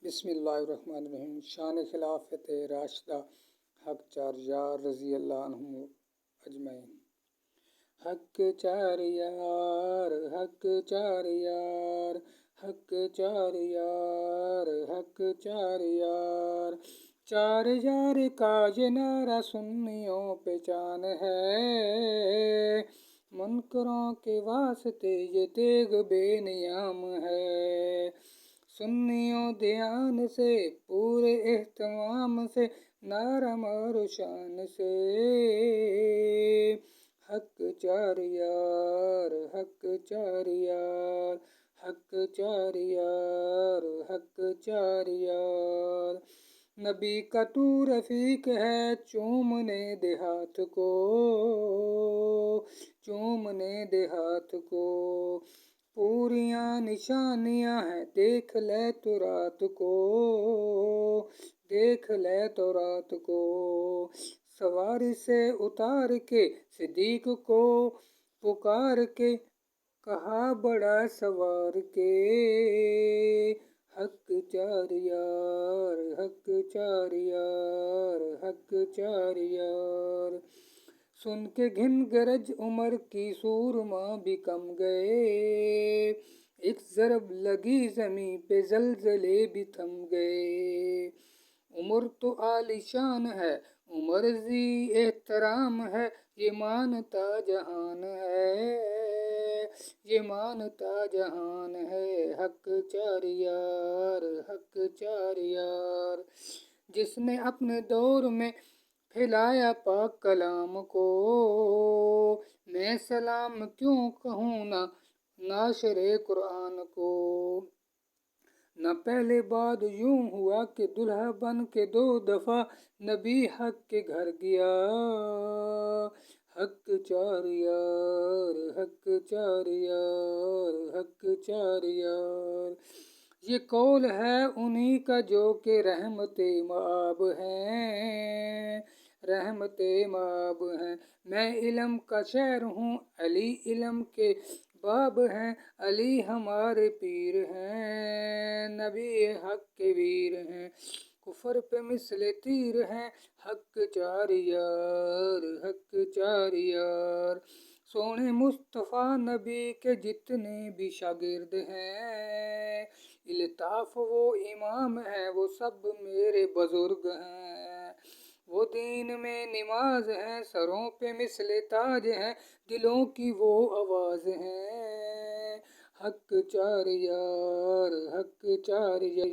بسم اللہ الرحمن الرحیم۔ شان خلافت راشدہ حق چار یار رضی اللہ عنہ اجمعین۔ حق چار یار، حق چار یار، حق چار یار، حق چار یار، چار یار کا یہ نعرہ سنیوں پہ جان ہے، منکروں کے واسطے یہ دیگ بے نیام ہے، سنیوں دھیان سے پورے اہتمام سے نعرہ مارو شان سے، حق چار یار، حق چار یار، حق چار یار، حق چار یار، نبی کا تو رفیق ہے چومنے دے ہاتھ کو، چومنے دے ہاتھ کو، پوریاں نشانیاں ہیں دیکھ لے تو رات کو، دیکھ لے تو رات کو، سواری سے اتار کے صدیق کو پکار کے کہا بڑا سوار کے، حق چار یار، حق چار یار، حق چار یار، سن کے گھن گرج عمر کی سورما بھی کم گئے، ایک ضرب لگی زمیں پہ زلزلے بھی تھم گئے، عمر تو عالی شان ہے، عمر ذی احترام ہے، یہ مانتا جہان ہے، یہ مانتا جہان ہے، حق چار یار، حق چار یار، جس نے اپنے دور میں پھیلایا پاک کلام کو، میں سلام کیوں کہوں نہ ناشر قرآن کو، نہ پہلے بعد یوں ہوا کہ دلہا بن کے 2 دفعہ نبی حق کے گھر گیا، حق چار یار، حق چار یار، حق چار یار، یہ قول ہے انہی کا جو کہ رحمت مآب ہیں، رحمت مآب ہیں، میں علم کا شہر ہوں علی علم کے باب ہیں، علی ہمارے پیر ہیں، نبی حق کے ویر ہیں، کفر پہ مثل تیر ہیں، حق چار یار، حق چار یار، سونے مصطفیٰ نبی کے جتنے بھی شاگرد ہیں، الطاف وہ امام ہیں وہ سب میرے بزرگ ہیں، وہ دین میں نماز ہیں سروں پہ مثل تاج ہیں، دلوں کی وہ آواز ہیں، حق چار یار، حق چار یار۔